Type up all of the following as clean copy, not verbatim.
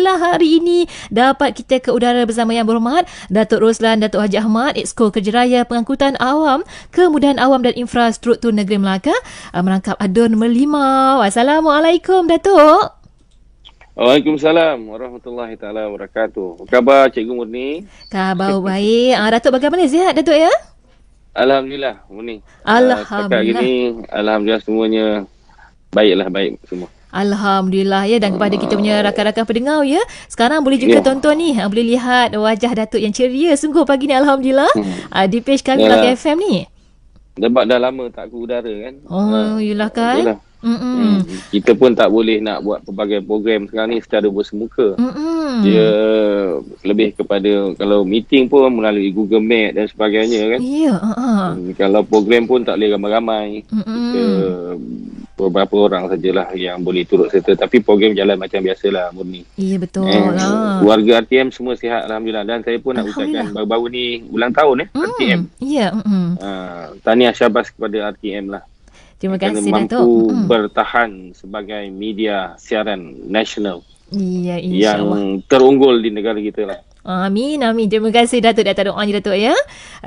Alhamdulillah hari ini dapat kita ke udara bersama Yang Berhormat Datuk Roslan Datuk Haji Ahmad, Exco Kerja Raya Pengangkutan Awam, Kemudahan Awam dan Infrastruktur Negeri Melaka, merangkap adun Merlimau. Assalamualaikum Datuk. Waalaikumsalam warahmatullahi taala wabarakatuh. Apa khabar Cikgu Murni? Khabar baik. Datuk bagaimana, sihat Datuk ya? Alhamdulillah Murni. Alhamdulillah. Setakat gini alhamdulillah semuanya baik semua. Alhamdulillah ya, dan kepada kita punya rakan-rakan pendengar ya. Sekarang boleh juga tonton ni, boleh lihat wajah Datuk yang ceria sungguh pagi ni alhamdulillah. Di page kami Melaka FM ni. Sebab dah lama tak ke udara kan. Yelah kan. Kita pun tak boleh nak buat pelbagai program sekarang ni secara bersemuka. Dia lebih kepada kalau meeting pun melalui Google Meet dan sebagainya kan. Kalau program pun tak boleh ramai-ramai. Kita beberapa orang sajalah yang boleh turut serta, tapi program jalan macam biasalah Murni. Ya betul. Warga RTM semua sihat alhamdulillah, dan saya pun nak ucapkan baru-baru ni ulang tahun RTM. Ya. Tahniah syabas kepada RTM lah. Terima kasih Datuk. Mampu bertahan sebagai media siaran nasional yang terunggul di negara kita lah. Amin. Terima kasih Datuk di atas doanya Datuk ya.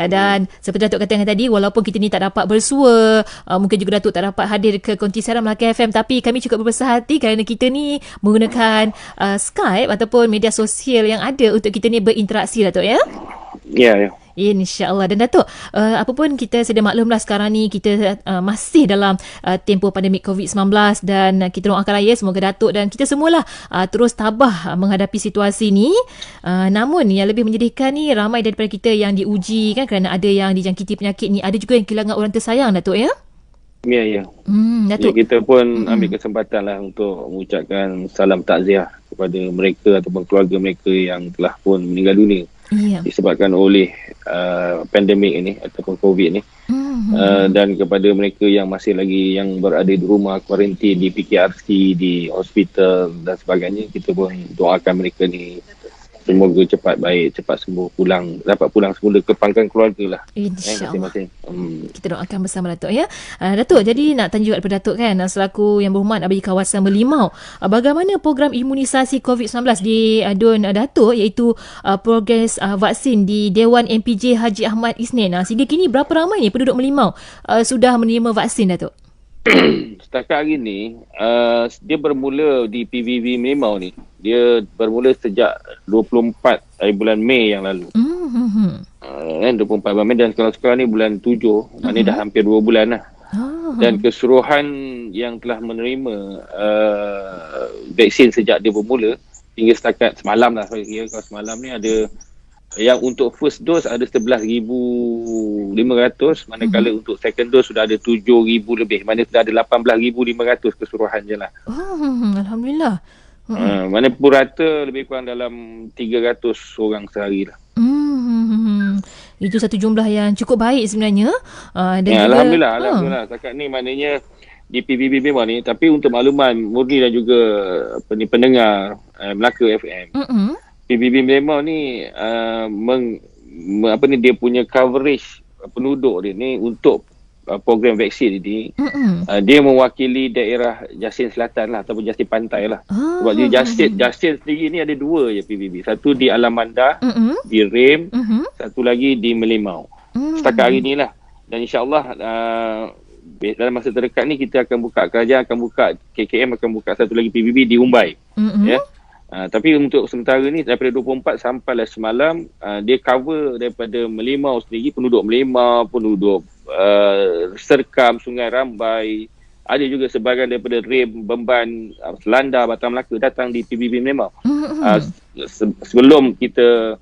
Dan seperti Datuk katakan tadi, walaupun kita ni tak dapat bersua, mungkin juga Datuk tak dapat hadir ke konti siaran Melaka FM, tapi kami cukup berbesar hati kerana kita ni menggunakan Skype ataupun media sosial yang ada untuk kita ni berinteraksi Datuk ya. Ya. InsyaAllah. Dan Datuk, apapun kita sedia maklumlah sekarang ni kita masih dalam tempoh pandemik COVID-19, dan kita doakan raya semoga Datuk dan kita semualah terus tabah menghadapi situasi ni. Namun yang lebih menyedihkan ni, ramai daripada kita yang diuji kan, kerana ada yang dijangkiti penyakit ni, ada juga yang kehilangan orang tersayang Datuk ya. Ya. Datuk. Kita pun ambil kesempatan lah untuk mengucapkan salam takziah kepada mereka ataupun keluarga mereka yang telah pun meninggal dunia disebabkan oleh pandemik ini ataupun COVID ni. Dan kepada mereka yang masih lagi yang berada di rumah kuarantin, di PKRC, di hospital dan sebagainya, kita pun doakan mereka ni semoga cepat baik, cepat sembuh, dapat pulang semula ke pangkang keluarga lah. InsyaAllah. Kita doakan bersama Datuk ya. Datuk, jadi nak tanya juga kepada Datuk kan, selaku Yang Berhormat Abang Kawasan Merlimau, bagaimana program imunisasi COVID-19 di adun Datuk, iaitu progres vaksin di Dewan MPJ Haji Ahmad Isnin. Sehingga kini berapa ramai ni penduduk Merlimau sudah menerima vaksin Datuk? Setakat hari ni, dia bermula di PVV Merlimau ni. Dia bermula sejak 24 bulan Mei yang lalu. 24 bulan Mei, dan kalau sekarang ni bulan 7, maknanya dah hampir 2 bulan lah. Dan keseluruhan yang telah menerima vaksin sejak dia bermula hingga setakat semalam lah. Kalau semalam ni ada yang untuk first dose ada 11,500, manakala untuk second dose sudah ada 7,000 lebih. Mana sudah ada 18,500 keseluruhan je lah. Alhamdulillah. Mana purata lebih kurang dalam 300 orang sehari lah. Itu satu jumlah yang cukup baik sebenarnya. Dan Alhamdulillah. Setakat ni maknanya di PBB memang ni, tapi untuk makluman Murni dan juga pendengar Melaka FM, PBB memang ni dia punya coverage penduduk dia ni untuk program vaksin ini, dia mewakili daerah Jasin Selatan lah ataupun Jasin Pantai lah. Sebab dia Jasin sendiri ni ada 2 je PBB. Satu di Alam Manda, di Rim, satu lagi di Merlimau. Setakat hari ni lah. Dan insyaAllah dalam masa terdekat ni kita akan buka, kerajaan akan buka, KKM akan buka satu lagi PBB di Umbai. Tapi untuk sementara ni daripada 24 sampailah semalam, dia cover daripada Merlimau sendiri, penduduk Merlimau, penduduk Serkam, Sungai Rambai, ada juga sebahagian daripada Rim, Bemban, Selanda, Batam Melaka datang di PBB Merlimau. Sebelum kita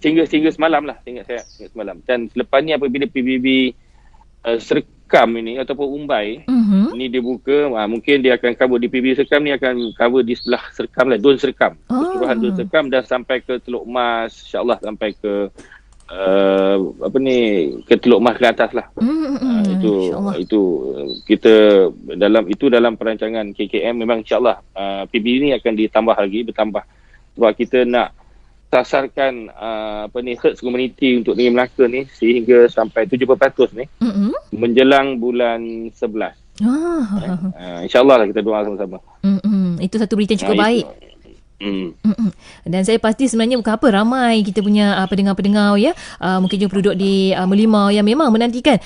sehingga semalam lah, sehingga semalam. Dan selepas ni apabila PBB Serkam ini ataupun Umbai ni dia buka, mungkin dia akan cover di PBB Serkam ni, akan cover di sebelah Serkam lah, Dun Serkam, keseluruhan Dun Serkam, dan sampai ke Teluk Mas, insyaAllah sampai ke ke Teluk Mas ke atas lah. Itu kita dalam perancangan KKM memang insyaAllah PBB ni akan bertambah sebab kita nak sasarkan herd community untuk negeri Melaka ni sehingga sampai 70% ni menjelang bulan 11. InsyaAllah lah kita doa sama-sama. Itu satu berita yang cukup baik. Dan saya pasti sebenarnya bukan apa, ramai kita punya pendengar-pendengar ya, mungkin juga penduduk di Merlimau yang memang menantikan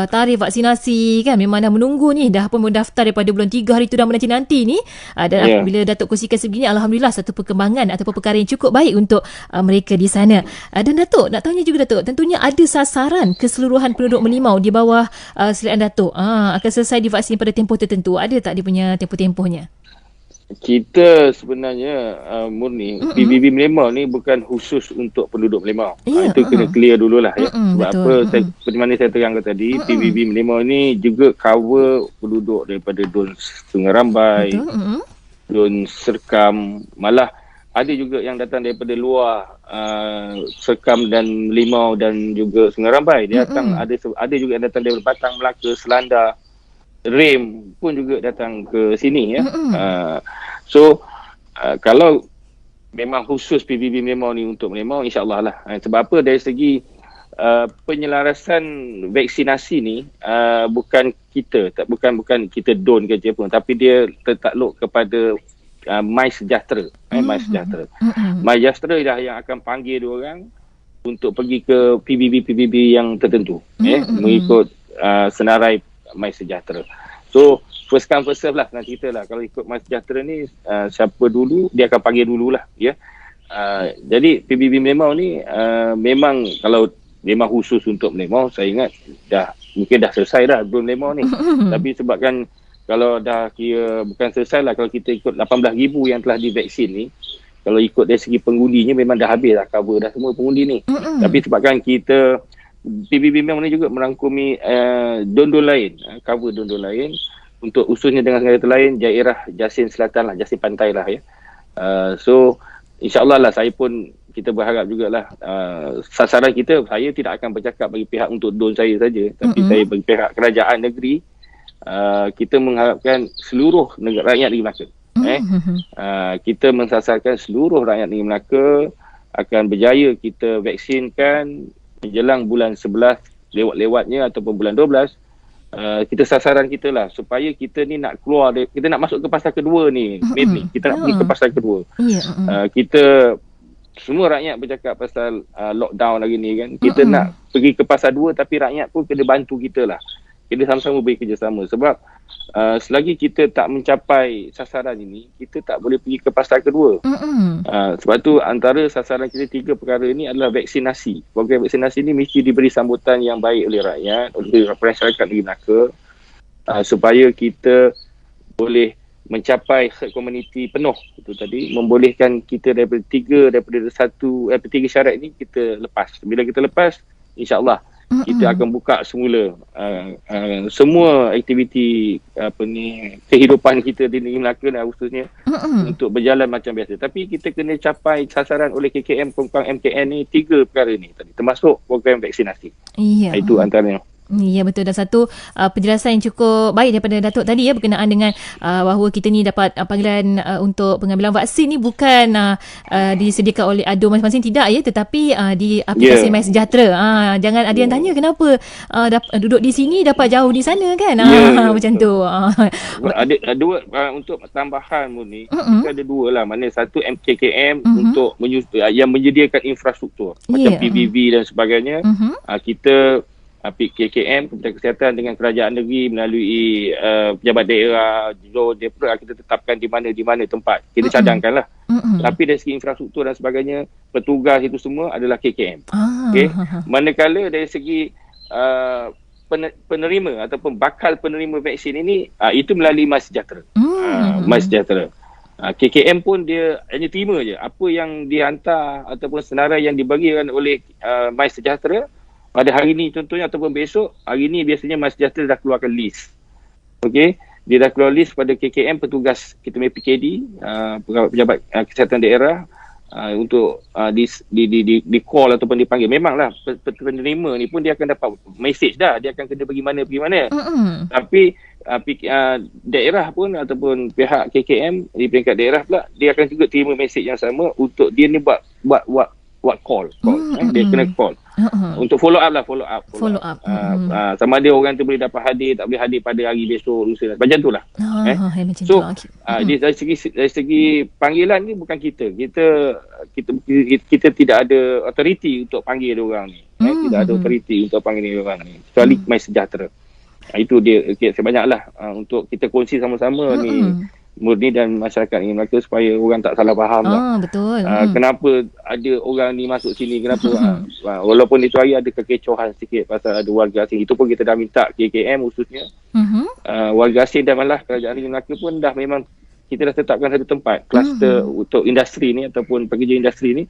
tarikh vaksinasi kan, memang dah menunggu ni, dah pun mendaftar daripada bulan 3 hari tu dah menanti-nanti ni. Dan bila Datuk kongsikan sebegini, alhamdulillah satu perkembangan ataupun perkara yang cukup baik untuk mereka di sana. Dan Datuk, nak tanya juga Datuk, tentunya ada sasaran keseluruhan penduduk Merlimau di bawah selian Datuk akan selesai divaksin pada tempoh tertentu. Ada tak dia punya tempoh-tempohnya? Kita sebenarnya murni PBB Merlimau ni bukan khusus untuk penduduk Merlimau. Itu kena clear dululah ya. Sebab apa, seperti mana saya terangkan tadi, PBB Merlimau ni juga cover penduduk daripada Dun Sungai Rambai, Dun Serkam, malah ada juga yang datang daripada luar Serkam dan Merlimau dan juga Sungai Rambai. Dia datang, ada juga yang datang daripada Batang, Melaka, Selanda, Rem pun juga datang ke sini ya. So kalau memang khusus PBB Merlimau ni untuk Merlimau, insya-Allah lah. Sebab apa, dari segi penyelarasan vaksinasi ni bukan kita don kerja pun, tapi dia tertakluk kepada MySejahtera. MySejahtera dah yang akan panggil dia orang untuk pergi ke PBB yang tertentu mengikut senarai MySejahtera. So first come first serve lah, senang cerita lah. Kalau ikut MySejahtera ni siapa dulu dia akan panggil dululah ya. Jadi PBB Merlimau ni memang kalau memang khusus untuk Merlimau, saya ingat mungkin dah selesai dah belum Merlimau ni. Tapi sebabkan kalau dah kira bukan selesai lah, kalau kita ikut 18,000 yang telah divaksin ni, kalau ikut dari segi pengundinya memang dah habis dah, cover dah semua pengundi ni. Tapi sebabkan kita PBB Merlimau ni juga merangkumi don-don lain, cover don-don lain, untuk khususnya dengan negara lain, daerah Jasin Selatan lah, Jasin Pantai lah ya. So insya-Allah lah, kita berharap jugalah sasaran kita, saya tidak akan bercakap bagi pihak untuk don saya saja, tapi saya bagi pihak kerajaan negeri, kita mengharapkan seluruh rakyat negeri Melaka. Kita mensasarkan seluruh rakyat negeri Melaka akan berjaya kita vaksinkan menjelang bulan 11 lewat-lewatnya ataupun bulan 12. Kita sasaran kita lah supaya kita ni nak keluar, kita nak masuk ke fasa kedua ni, ni kita nak pergi ke fasa kedua. Kita semua rakyat bercakap pasal lockdown lagi ni kan, kita nak pergi ke fasa 2, tapi rakyat pun kena bantu kita lah, kita sama-sama bekerjasama. Sebab selagi kita tak mencapai sasaran ini, kita tak boleh pergi ke fasa kedua. Sebab tu antara sasaran kita 3 perkara ini adalah vaksinasi. Program vaksinasi ini mesti diberi sambutan yang baik oleh rakyat, oleh masyarakat negeri Melaka, supaya kita boleh mencapai herd community penuh. Itu tadi membolehkan kita daripada 3 syarat ini kita lepas. Bila kita lepas, insya-Allah kita akan buka semula semua aktiviti kehidupan kita di negeri Melaka dan khususnya untuk berjalan macam biasa. Tapi kita kena capai sasaran oleh KKM, Pengkuang MKN ni 3 perkara ni tadi, termasuk program vaksinasi. Itu antaranya. Ya, betul. Dan satu penjelasan yang cukup baik daripada Datuk tadi ya, berkenaan dengan bahawa kita ni dapat panggilan untuk pengambilan vaksin ni bukan disediakan oleh ADO masing-masing, tidak ya, tetapi di aplikasi MySejahtera. Jangan ada yang tanya kenapa duduk di sini dapat jauh di sana kan. Macam tu. Ada dua untuk tambahan ni. Kita ada 2 lah. Mana satu MKKM untuk yang menyediakan infrastruktur macam PBB dan sebagainya. Kita KKM, Kementerian Kesihatan dengan kerajaan negeri melalui pejabat daerah, Jepra, kita tetapkan di mana tempat. Kita cadangkanlah. Tapi dari segi infrastruktur dan sebagainya, petugas itu semua adalah KKM. Manakala dari segi penerima ataupun bakal penerima vaksin ini, itu melalui MySejahtera. MySejahtera. KKM pun dia hanya terima je apa yang dihantar ataupun senarai yang dibagikan oleh MySejahtera. Pada hari ni contohnya ataupun besok, hari ni biasanya MySejahtera dah keluarkan list. Okey, dia dah keluar list pada KKM, petugas kita punya PKD, pejabat kesihatan daerah, untuk di call ataupun dipanggil. Memanglah penerima ni pun dia akan dapat message dah, dia akan kena pergi mana. Tapi daerah pun ataupun pihak KKM di peringkat daerah pula, dia akan juga terima message yang sama untuk dia ni buat buat call. Dia kena call. Untuk follow up. Sama ada orang tu boleh dapat hadir, tak boleh hadir pada hari besok, lusa. Macam tu lah. So, dari segi panggilan ni bukan kita. Kita tidak ada authority untuk panggil dia orang ni. Tidak ada authority untuk panggil dia orang ni. Kecuali MySejahtera. Itu dia. Sebanyaklah untuk kita kongsi sama-sama ni. Murni dan masyarakat ingin Melaka supaya orang tak salah faham lah. Betul. Kenapa ada orang ni masuk sini, kenapa walaupun itu hari ada kekecohan sikit pasal ada warga asing, itu pun kita dah minta KKM khususnya warga asing dan malah kerajaan negeri Melaka pun dah memang kita dah tetapkan satu tempat kluster untuk industri ni ataupun pekerja industri ni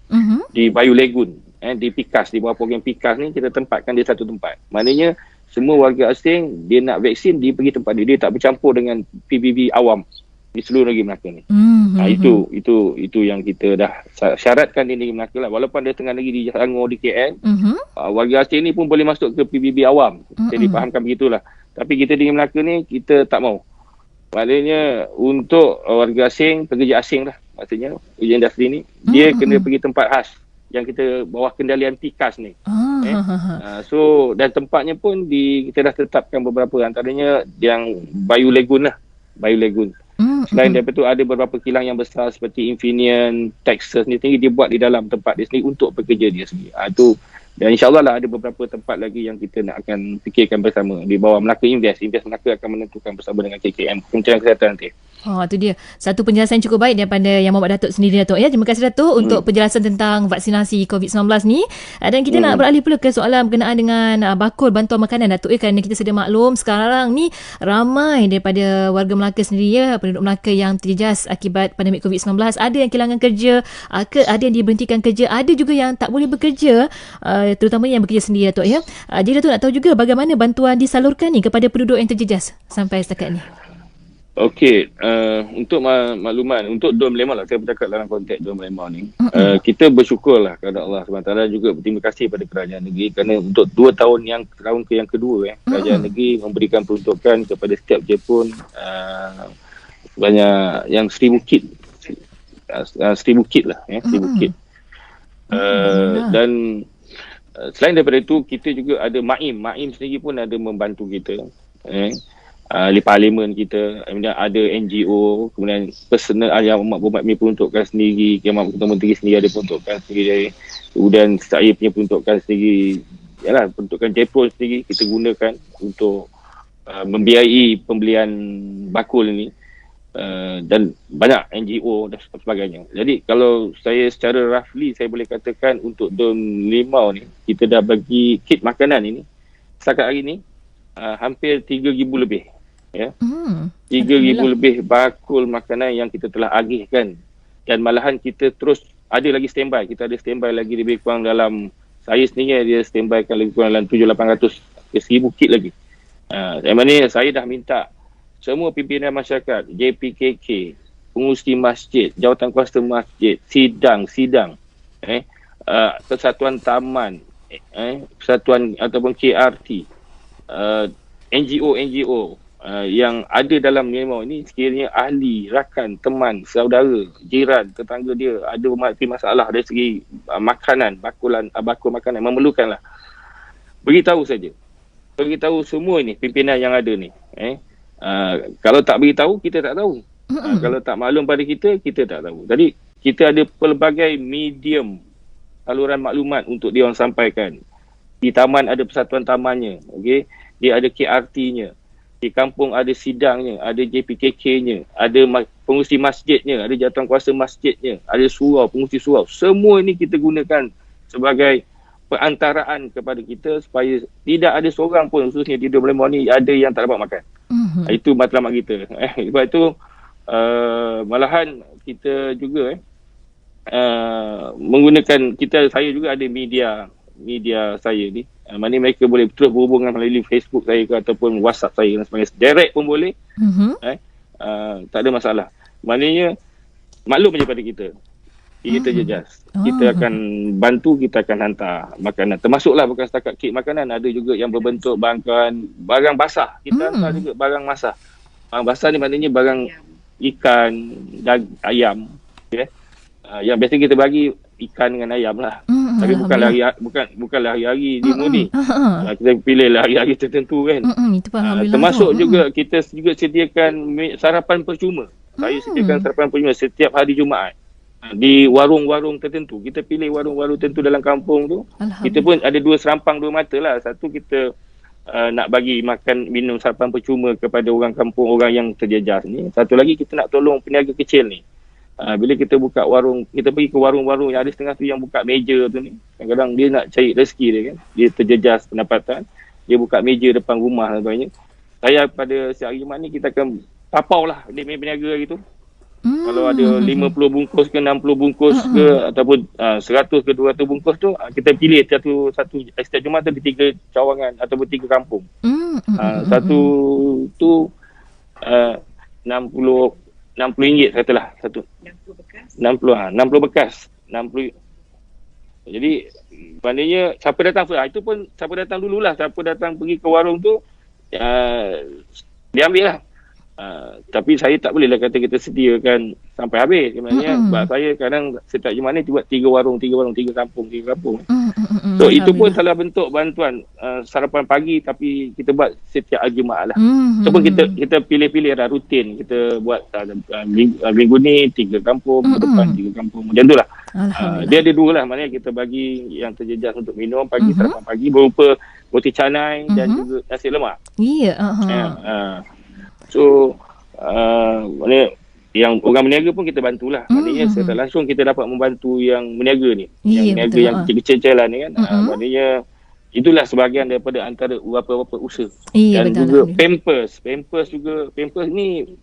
di Bayu Legun, di PIKAS, di bawah program PIKAS ni kita tempatkan di satu tempat. Maknanya semua warga asing dia nak vaksin, dia pergi tempat dia tak bercampur dengan PBB awam di seluruh negeri Melaka ni. Itu yang kita dah syaratkan di negeri Melaka lah. Walaupun dia tengah negeri di Selangor, di KL, warga asing ni pun boleh masuk ke PBB awam. Saya difahamkan begitulah. Tapi kita di negeri Melaka ni, kita tak mau. Maknanya untuk warga asing, pekerja asing lah. Maksudnya, pekerja industri ni, dia kena pergi tempat khas yang kita bawah kendalian PIKAS ni. So, dan tempatnya pun kita dah tetapkan beberapa. Antaranya yang Bayu Legun lah. Bayu Legun. Selain daripada itu ada beberapa kilang yang besar seperti Infineon, Texas ni tinggi, dia buat di dalam tempat dia sendiri untuk pekerja dia sendiri. Itu dan insyaAllah lah ada beberapa tempat lagi yang kita nak akan fikirkan bersama di bawah Melaka Invest Melaka akan menentukan bersama dengan KKM, Kementerian Kesihatan nanti. Itu dia. Satu penjelasan cukup baik daripada Yang Mohd Datuk sendiri, Datuk. Terima kasih, Datuk, untuk penjelasan tentang vaksinasi COVID-19 ni. Dan kita nak beralih pula ke soalan berkenaan dengan bakul bantuan makanan, Datuk. Kerana kita sedia maklum sekarang ni ramai daripada warga Melaka sendiri, penduduk Melaka yang terjejas akibat pandemik COVID-19. Ada yang kehilangan kerja, ada yang diberhentikan kerja, ada juga yang tak boleh bekerja, terutamanya yang bekerja sendiri, Datuk. Jadi Datuk nak tahu juga bagaimana bantuan disalurkan ni kepada penduduk yang terjejas sampai setakat ni. Okey, untuk makluman, untuk Dom Lemah lah, saya bercakap dalam konteks Dom Lemah ni, kita bersyukurlah kepada Allah SWT, juga berterima kasih pada kerajaan negeri kerana untuk 2 tahun yang kedua kerajaan negeri memberikan peruntukan kepada setiap Jepun sebanyak yang 1,000 kit. 1,000 kit lah, 1,000 kit. Dan selain daripada itu, kita juga ada Maim sendiri pun ada membantu kita. Di parlimen kita, kemudian ada NGO, kemudian personal yang Mak Bomat peruntukkan sendiri, yang Mak Ketua Menteri sendiri ada peruntukkan sendiri, kemudian saya punya peruntukkan sendiri, peruntukan Jepun sendiri kita gunakan untuk membiayai pembelian bakul ini, dan banyak NGO dan sebagainya. Jadi kalau saya secara roughly saya boleh katakan untuk Dom Limau ni kita dah bagi kit makanan ini setakat hari ni hampir 3,000 lebih. 3,000 lebih bakul makanan yang kita telah agihkan, dan malahan kita terus ada lagi standby. Kita ada standby lagi lebih kurang dalam, saya sendiri dia standbykan lebih kurang dalam 700-800 ke 1,000 kit lagi. Yang mana saya dah minta semua pimpinan masyarakat, JPKK, pengurusi masjid, jawatan-kuasa masjid, sidang, persatuan taman, persatuan ataupun KRT, NGO yang ada dalam Limau ini, sekiranya ahli, rakan, teman, saudara, jiran, tetangga dia ada masalah dari segi makanan, bakul makanan, memerlukanlah, beritahu saja. Beritahu semua ini pimpinan yang ada ni. Kalau tak beritahu, kita tak tahu. Kalau tak maklum pada kita, kita tak tahu. Jadi kita ada pelbagai medium saluran maklumat untuk dia orang sampaikan. Di taman ada persatuan tamannya, okey. Dia ada KRT-nya. Di kampung ada sidangnya, ada JPKK-nya, ada pengurusi masjidnya, ada jawatankuasa masjidnya, ada surau, pengurusi surau. Semua ini kita gunakan sebagai perantaraan kepada kita supaya tidak ada seorang pun, khususnya di Dom Lemah ni, ada yang tak dapat makan. Itu matlamat kita. Sebab itu malahan kita juga menggunakan, saya juga ada media saya ni, mana mereka boleh terus berhubungan melalui Facebook saya ke ataupun WhatsApp saya dan sebagainya, direct pun boleh. Tak ada masalah. Maknanya maklum je pada kita jejas. Kita akan bantu, kita akan hantar makanan, termasuklah bukan setakat kit makanan, ada juga yang berbentuk barang basah. Kita hantar juga barang basah. Barang basah ni maknanya barang ikan, ayam, yang biasa kita bagi ikan dengan ayam lah. Tapi bukanlah hari-hari demo ni. Kita pilih hari-hari tertentu kan. Itu pun alhamdulillah. Termasuk juga kita juga sediakan sarapan percuma. Saya sediakan sarapan percuma setiap hari Jumaat. Di warung-warung tertentu. Kita pilih warung-warung tertentu dalam kampung tu. Kita pun ada dua serampang, dua mata lah. Satu kita nak bagi makan minum sarapan percuma kepada orang kampung, orang yang terjejas ni. Satu lagi kita nak tolong peniaga kecil ni. Bila kita buka warung, kita pergi ke warung-warung yang ada setengah tu yang buka meja tu ni. Kadang-kadang dia nak cari rezeki dia kan. Dia terjejas pendapatan. Dia buka meja depan rumah dan sebagainya. Saya pada siang Jumaat ni kita akan tapau lah dia punya peniaga hari tu. Kalau ada 50 bungkus ke 60 bungkus ke ataupun 100 ke 200 bungkus tu, kita pilih satu setiap Jumaat tu di 3 cawangan ataupun 3 kampung. Satu tu 60 ringgit katalah satu. 60 bekas. 60. Jadi maknanya siapa datang itu pun siapa datang dululah, siapa datang pergi ke warung tu dia ambil lah. Tapi saya tak bolehlah kata kita sediakan sampai habis. Sebenarnya sebab saya kadang setiap Jumaat ni buat 3 warung, 3 kampung. So itu pun salah bentuk bantuan sarapan pagi, tapi kita buat setiap hari Jumaat lah. So pun kita pilih-pilih dah rutin. Kita buat minggu ni 3 kampung, ke depan 3 kampung. Macam tu lah. Dia ada 2 lah. Maknanya kita bagi yang terjejas untuk minum pagi, sarapan pagi berupa roti canai dan juga nasi lemak. So, maknanya yang orang meniaga pun kita bantulah. Maknanya secara langsung kita dapat membantu yang meniaga ni. Yang meniaga yang kecil-kecil lah ni kan. Maknanya itulah sebahagian daripada antara beberapa usaha. Dan betul, juga Pampers juga. Pampers ni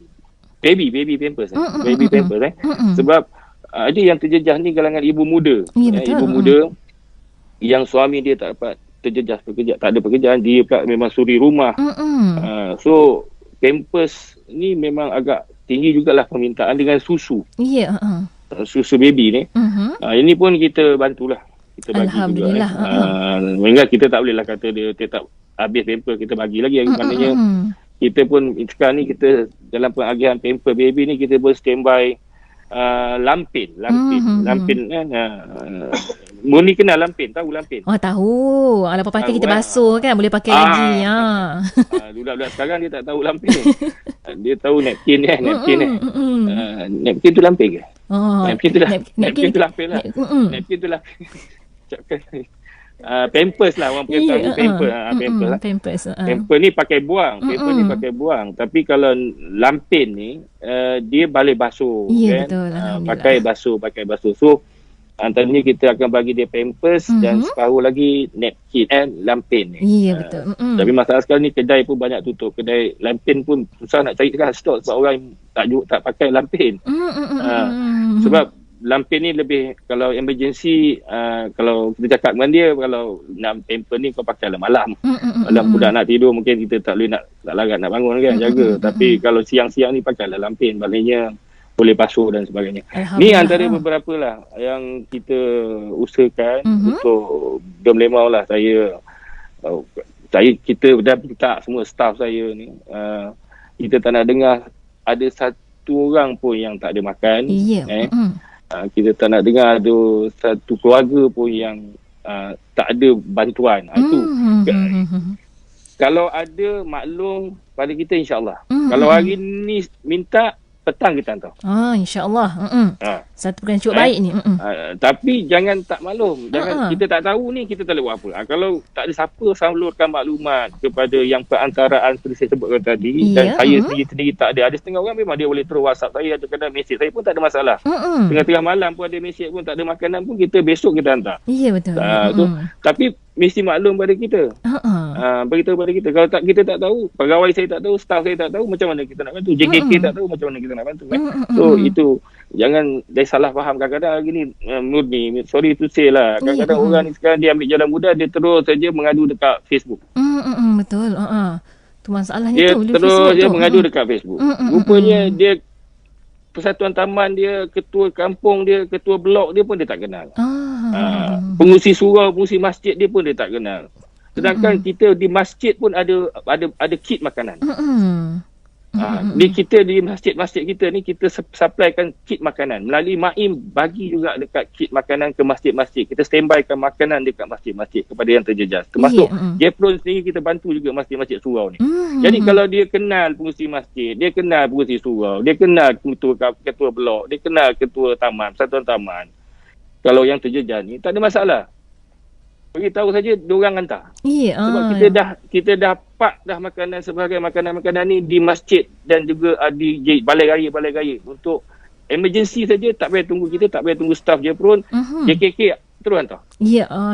baby Pampers. Baby Pampers Sebab ada yang terjejas ni kalangan ibu muda. Ibu muda yang suami dia tak dapat terjejas pekerjaan, tak ada pekerjaan, dia pula memang suri rumah. So Pampers ni memang agak tinggi jugalah permintaan dengan susu. Susu baby ni. Ini pun kita bantulah. Kita bagi alhamdulillah. Juga. Sehingga kita tak bolehlah kata dia tetap habis Pampers kita bagi lagi. Maknanya kita pun sekarang ni kita dalam pengagihan Pampers baby ni kita pun standby lampin kan. Murni kenal lampin, tahu lampin? Tahu. Lepas pakai kita basuh kan, boleh pakai lagi. Budak-budak sekarang dia tak tahu lampin ni. Dia tahu napkin kan, napkin tu lampin ke? Napkin tu lampin lah. Napkin tu lampin. Pampers lah orang punya tahu Pampers. Pampers ni pakai buang. Pampers ni pakai buang. Tapi kalau lampin ni dia boleh basuh kan. Betul, pakai basuh. So antaranya kita akan bagi dia Pampers dan separuh lagi napkin lampin ni. Betul. Tapi masalah sekarang ni kedai pun banyak tutup. Kedai lampin pun susah nak cari sekarang stok sebab orang tak pakai lampin. Sebab lampin ni lebih kalau emergency, kalau kita cakap dengan dia kalau nak Pampers ni kau pakai malam. Kalau budak nak tidur mungkin kita tak boleh nak larat nak bangun kan, jaga. Tapi kalau siang-siang ni pakailah lampin, maknanya boleh basuh dan sebagainya. Ni antara beberapa lah yang kita usahakan untuk Dom Lemau lah. Kita dah minta semua staff saya ni, kita tak nak dengar ada satu orang pun yang tak ada makan. Kita tak nak dengar ada satu keluarga pun yang tak ada bantuan. Itu kalau ada maklum pada kita, insyaAllah. Kalau hari ni minta, petang kita hantar. InsyaAllah. Satu pekerjaan cukup baik ni. Tapi jangan tak maklum. Kita tak tahu ni, kita tak boleh buat apa. Kalau tak ada siapa salurkan maklumat kepada yang perantaraan seperti saya sebutkan tadi, dan saya sendiri tak ada. Ada setengah orang memang dia boleh terus WhatsApp saya atau kadang mesej saya pun tak ada masalah. Tengah-tengah malam pun ada mesej pun tak ada makanan pun, kita besok kita hantar. Betul. Tapi mesti maklum pada kita. Beritahu pada kita. Kalau kita tak tahu, pegawai saya tak tahu, staff saya tak tahu, macam mana kita nak bantu? JKK tak tahu, macam mana kita nak bantu kan? So itu jangan dia salah faham. Kadang-kadang hari ni Murni, sorry to say lah, kadang-kadang orang ni sekarang dia ambil jalan mudah, dia terus saja mengadu dekat Facebook. Betul. Tu masalahnya dia tu. Dia terus je mengadu dekat Facebook. Rupanya dia Persatuan Taman dia, ketua kampung dia, ketua blok dia pun dia tak kenal. Pengurusi surau, pengurusi masjid dia pun dia tak kenal. Sedangkan kita di masjid pun ada kit makanan. Kita di masjid-masjid kita ni, kita supplykan kit makanan melalui MAIM, bagi juga dekat kit makanan ke masjid-masjid. Kita standbykan makanan dekat masjid-masjid kepada yang terjejas, termasuk Jepron sendiri kita bantu juga masjid-masjid surau ni. Jadi kalau dia kenal pengurusi masjid, dia kenal pengurusi surau, dia kenal ketua blok, dia kenal ketua taman, persatuan taman, kalau yang terjejas ni tak ada masalah, beritahu saja, diorang hantar. Sebab kita dah pak dah makanan, sebagai makanan-makanan ni di masjid dan juga di balai raya untuk emergency saja. Tak payah tunggu kita, tak payah tunggu staff je pun. JKK terus hantar.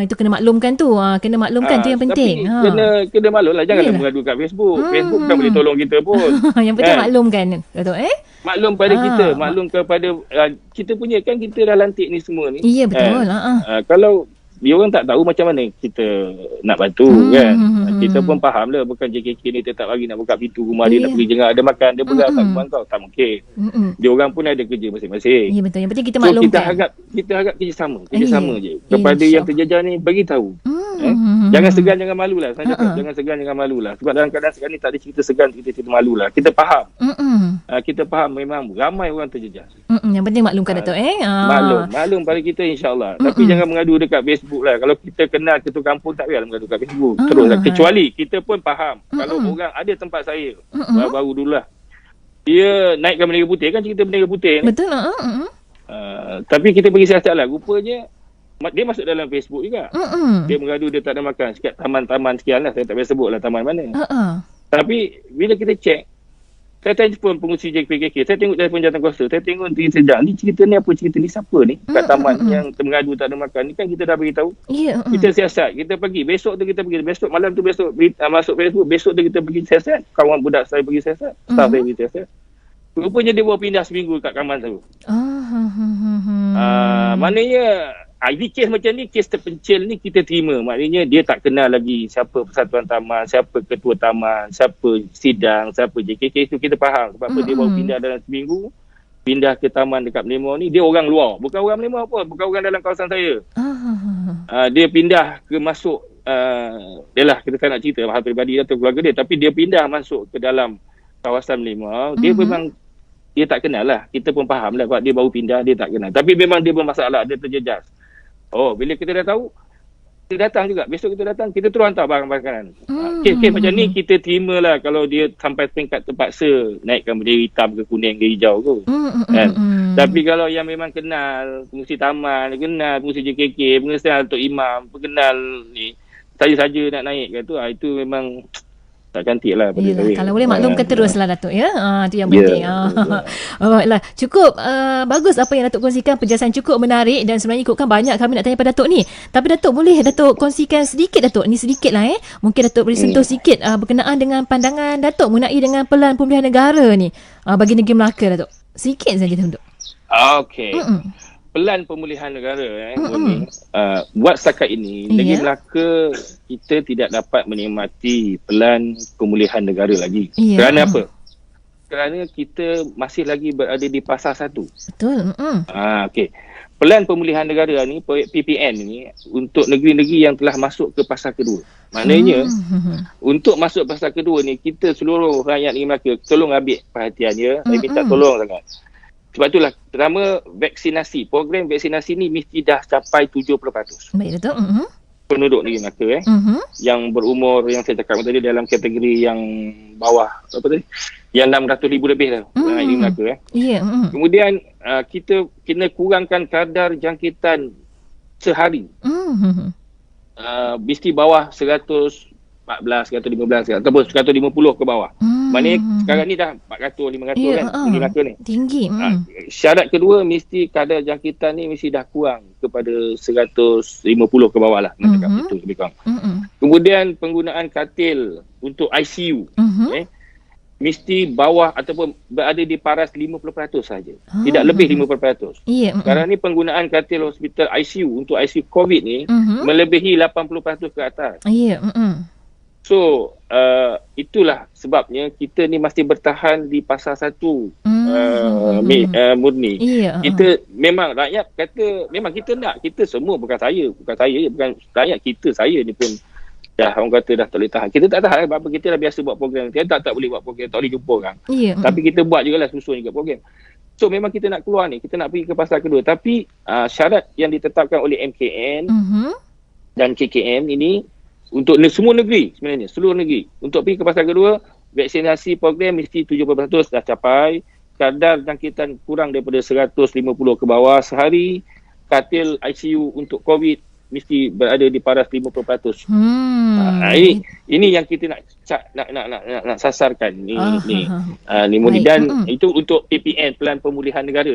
Itu kena maklumkan tu. Kena maklumkan tu yang penting. Tapi kena maklum lah. Janganlah mengadu kat Facebook. Facebook kan boleh tolong kita pun. Yang penting maklumkan. Datuk, maklum pada kita, maklum kepada kita punya, kan kita dah lantik ni semua ni. Ya, betul. Kalau dia orang tak tahu macam mana kita nak bantu, kan. Kita pun faham lah, bukan JKK ni tetap lagi nak buka pintu rumah dia, nak pergi jengak ada makan, dia pegang kat rumah kau, tak mungkin. Dia orang pun ada kerja masing-masing. Ya, betul. Yang penting kita maklumkan. Kita harap kerjasama je kepada yang terjejas ni, bagi tahu. Jangan segan, jangan malu lah. Saya cakap, jangan segan, jangan malu lah. Sebab dalam keadaan sekarang ni tak ada cerita segan, cerita malu lah. Kita faham. Kita faham memang ramai orang terjejas. Yang penting maklumkan, Datuk. Maklum pada kita, insyaAllah. Tapi jangan mengadu dekat Facebook lah. Kalau kita kenal ketua kampung, tak payahlah mengadu kat Facebook. Teruslah. Kecuali kita pun faham. Kalau orang ada tempat saya, baru dulu lah, dia naikkan bendera putih, kan cerita bendera putih ni. Betul lah. Tapi kita bagi siasat lah. Rupanya dia masuk dalam Facebook juga. Dia mengadu dia tak ada makan. Sekat taman-taman sekian lah. Saya tak payah sebut lah taman mana. Tapi bila kita cek, saya telefon pengurusi JPKK, saya tengok telefon jawatankuasa, saya tengok dia sedang, ni cerita ni apa, cerita ni siapa ni kat taman yang mengadu tak ada makan ni, kan kita dah beritahu. Kita siasat, kita pergi, besok tu kita pergi, besok malam tu masuk Facebook, besok tu kita pergi siasat, kawan budak saya pergi siasat, staff saya pergi siasat. Rupanya dia baru pindah seminggu kat Kaman tu. Maknanya ini kes macam ni, kes terpencil ni kita terima. Maknanya dia tak kenal lagi siapa persatuan taman, siapa ketua taman, siapa sidang, siapa JKK, itu kita faham. Sebab apa dia baru pindah dalam seminggu, pindah ke taman dekat Melima ni. Dia orang luar, bukan orang Melima pun, bukan orang dalam kawasan saya. Dia pindah ke masuk, kita tak nak cerita hal peribadi atau keluarga dia, tapi dia pindah masuk ke dalam kawasan Melima. Dia memang, dia tak kenal lah. Kita pun faham lah, sebab dia baru pindah, dia tak kenal. Tapi memang dia bermasalah, dia terjejas. Bila kita dah tahu, kita datang juga. Besok kita datang, kita terus hantar barang makanan. Kes macam ni kita terima lah kalau dia sampai peringkat terpaksa naikkan bendera hitam ke kuning ke hijau tu. Tapi kalau yang memang kenal pengurusi taman, kenal pengurusi JKK, pengurusi Datuk Imam, kenal ni, saja-saja nak naik ke tu, itu memang tak cantik lah. Kalau boleh maklumkan teruslah, Datuk, ya. Itu yang penting. Alright, cukup bagus apa yang Datuk kongsikan, penjelasan cukup menarik, dan sebenarnya ikutkan banyak kami nak tanya pada Datuk ni. Tapi Datuk, boleh Datuk kongsikan sedikit, Datuk? Ni sedikit lah, mungkin Datuk boleh sentuh sikit berkenaan dengan pandangan Datuk mengenai dengan pelan pemulihan negara ni bagi negeri Melaka, Datuk. Sikit saja, Datuk. Okey. Pelan pemulihan negara buat setakat ini, negeri Melaka kita tidak dapat menikmati pelan pemulihan negara lagi. Kerana apa? Kerana kita masih lagi berada di fasa 1. Betul. Okey. Pelan pemulihan negara ni, PPN ni, untuk negeri-negeri yang telah masuk ke fasa kedua. Maknanya untuk masuk fasa kedua ni, kita seluruh rakyat negeri Melaka tolong ambil perhatian dia. Saya minta tolong sangat. Sebab itulah, pertama, vaksinasi. Program vaksinasi ni mesti dah capai 70%. Baik, Datuk. Penduduk negeri Melaka yang berumur, yang saya cakap tadi, dalam kategori yang bawah, apa tadi? Yang 600,000 lebih dah negeri Melaka. Kemudian kita kena kurangkan kadar jangkitan sehari. Mesti bawah 114, 115 ataupun 150 ke bawah. Maknanya sekarang ni dah 400, 500 kan negeri Melaka ni. Tinggi. Syarat kedua, mesti kadar jangkitan ni mesti dah kurang kepada 150 ke bawah lah. Nak cakap itu lebih kurang. Kemudian penggunaan katil untuk ICU mesti bawah ataupun berada di paras 50% saja. Tidak lebih 50%. Sekarang ni penggunaan katil hospital ICU untuk ICU COVID ni melebihi 80% ke atas. So, itulah sebabnya kita ni masih bertahan di fasa 1 murni. Kita memang, rakyat kata, memang kita nak, kita semua, bukan saya, bukan rakyat kita, saya ni pun orang kata dah tak boleh tahan. Kita tak tahan apa, kita dah biasa buat program. Kita tak boleh buat program, tak boleh jumpa orang. Tapi kita buat juga lah, susun juga program. So memang kita nak keluar ni, kita nak pergi ke pasar kedua. Tapi syarat yang ditetapkan oleh MKN dan KKM ini untuk semua negeri sebenarnya, seluruh negeri. Untuk pergi ke pasar kedua, vaksinasi program mesti 70% dah capai. Kadar jangkitan kurang daripada 150 ke bawah sehari. Katil ICU untuk COVID mesti berada di paras 50%. Ini yang kita nak sasarkan ni. Dan itu untuk PPN, Pelan Pemulihan Negara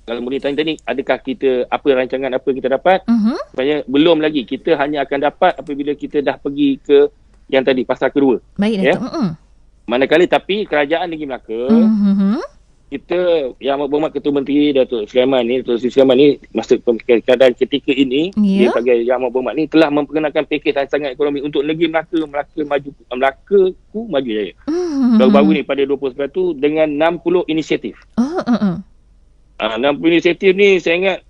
Kalau boleh tanya tadi, adakah kita rancangan apa kita dapat? Sebenarnya belum lagi. Kita hanya akan dapat apabila kita dah pergi ke yang tadi pasar kedua. Baik, Datuk. Manakala tapi kerajaan Negeri Melaka, kita Yang Berhormat Ketua Menteri Datuk Sri Sulaiman ni masa keadaan ketika ini dia sebagai Yang Berhormat ni telah memperkenalkan pakej rancangan ekonomi untuk negeri Melaka maju jaya. Baru-baru ni pada 20 dengan 60 inisiatif. 60 inisiatif ni saya ingat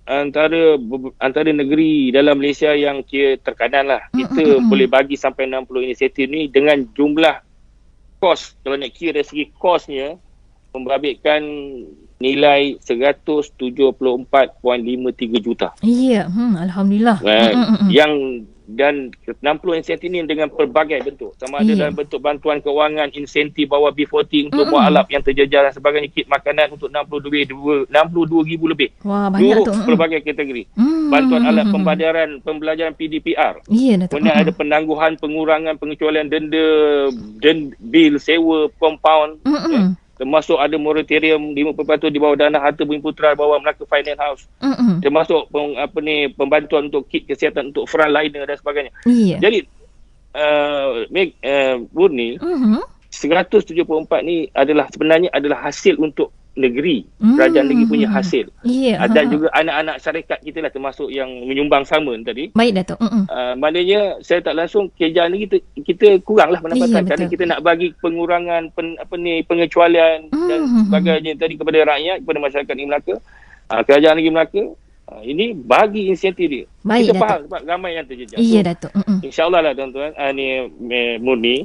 antara negeri dalam Malaysia yang terkanan lah. Kita boleh bagi sampai 60 inisiatif ni dengan jumlah kos, kalau nak kira dari segi kosnya, membabitkan nilai 174.53 juta. Ya, Alhamdulillah. Dan 60 insentif ini dengan pelbagai bentuk. Sama ada dalam bentuk bantuan kewangan, insentif bawah B40 untuk mualaf yang terjejas dan sebagainya, kit makanan untuk 62,000 lebih. Wah, banyak tu. Pelbagai kategori. Bantuan alat pembelajaran PDPR. Kemudian ada penangguhan, pengurangan, pengecualian denda bil sewa compound. Termasuk ada moratorium 50% di bawah dana harta bumi putera bawah Melaka Finance House. Termasuk pembantuan untuk kit kesihatan untuk frontliner dan sebagainya. Jadi Murni 174 ni sebenarnya adalah hasil untuk negeri, kerajaan negeri punya hasil. Dan juga anak-anak syarikat kita lah termasuk yang menyumbang sama tadi. Baik, Datuk. Maknanya saya tak langsung kerajaan negeri kita kuranglah pendapatan kerana kita nak bagi pengurangan pengecualian dan sebagainya tadi kepada rakyat, kepada masyarakat negeri Melaka. Kerajaan negeri Melaka ini bagi insentif dia. Baik, kita Datuk. faham sebab ramai yang terjejas. Datuk. InsyaAllah lah tuan-tuan, ni Murni.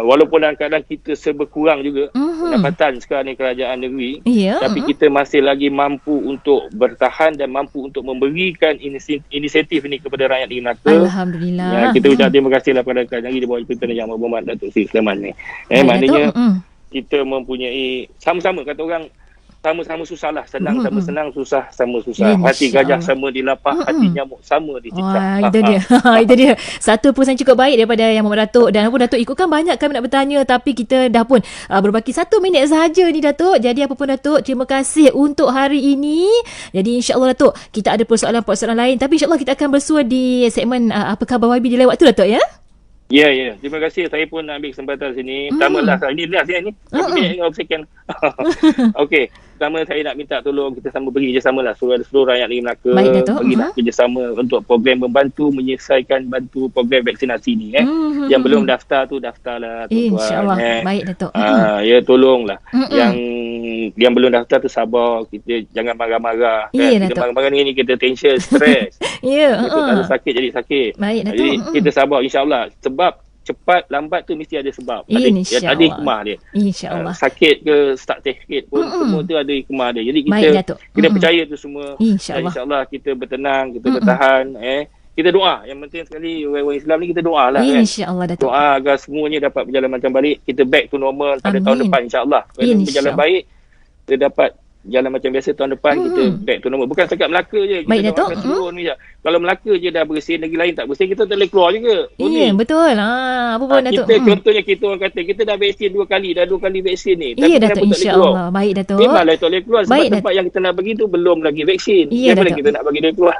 Walaupun dalam keadaan kita serba kurang juga pendapatan sekarang ni kerajaan negeri, tapi kita masih lagi mampu untuk bertahan dan mampu untuk memberikan inisiatif ni kepada rakyat negeri Melaka. Alhamdulillah. Kita ucap terima kasih lah kepada kerajaan negeri di bawah pimpinan Yang Berhormat Datuk Seri Sulaiman ni. Maknanya kita mempunyai sama-sama, kata orang, sama-sama susah lah. Senang sama senang, susah sama susah. Hati gajah sama dilapah, hati nyamuk sama dicicah. Itu dia. Itu dia. Satu pesan cukup baik daripada Yang Berhormat Datuk. Dan apa Datuk, ikutkan banyak kami nak bertanya, tapi kita dah pun berbaki 1 minit sahaja ni Datuk. Jadi apa pun Datuk, terima kasih untuk hari ini. Jadi insya-Allah Datuk, kita ada persoalan-persoalan lain, tapi insya-Allah kita akan bersua di segmen Apa Khabar YB di lain waktu Datuk, ya. Ya. Terima kasih. Saya pun nak ambil kesempatan sini. Pertama lah, ini last ni. Berapa minit ni? Second. Okey. Pertama saya nak minta tolong kita sama beri kerjasama lah seluruh rakyat negeri Melaka. Berilah kerjasama untuk program membantu menyelesaikan program vaksinasi ni. Yang belum daftar tu daftarlah tuan-tuan. InsyaAllah. Baik Datuk. Ya, tolonglah. Yang belum daftar tu sabar. Kita jangan marah-marah. Kita marah-marah ni kita tension, stres. Kita sakit jadi sakit. Baik Datuk. Jadi kita sabar, insyaAllah. Sebab cepat lambat tu mesti ada sebab. Ada hikmah dia. InsyaAllah. Sakit ke start sakit pun semua tu ada hikmah dia. Jadi kita percaya tu semua. InsyaAllah kita bertenang, kita bertahan. Kita doa. Yang penting sekali orang Islam ni kita doa lah. InsyaAllah Datuk. Doa agar semuanya dapat berjalan macam balik. Kita back to normal pada tahun depan insyaAllah. Kalau berjalan baik, kita dapat jalan macam biasa tahun depan. Kita back to normal. Bukan setakat Melaka je. Baik Datuk. Kalau Melaka je dah bersih, negeri lain tak bersih, kita tak boleh keluar juga. Betul. Apa pun Datuk. Contohnya kita orang kata, kita dah vaksin 2 kali, dah 2 kali vaksin ni. Datuk, insyaAllah. Baik Datuk. Memanglah tak boleh keluar sebab tempat yang kita nak pergi tu belum lagi vaksin. Daripada kita nak bagi dia keluar.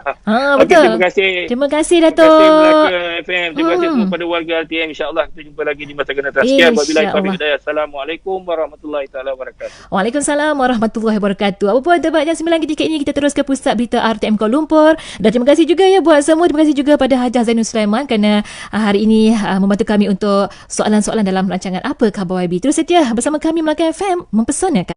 Betul. Terima kasih. Terima kasih Datuk. Terima kasih Melaka FM. Terima kasih semua pada warga RTM. InsyaAllah kita jumpa lagi di masa akan datang. Sekian. Wabillahi taufiq wal hidayah. Assalamualaikum warahmatullahi wabarakatuh. Waalaikumsalam warahmatullahi wabarakatuh. Apa pun tempat jam 9 ketika ini kita terus ke pusat berita RTM Kuala Lumpur. Dan terima kasih juga ya buat semua. Terima kasih juga pada Hajah Zainul Sulaiman kerana hari ini membantu kami untuk soalan-soalan dalam rancangan Apa Khabar YB. Terus setia bersama kami Melaka FM mempesonakan.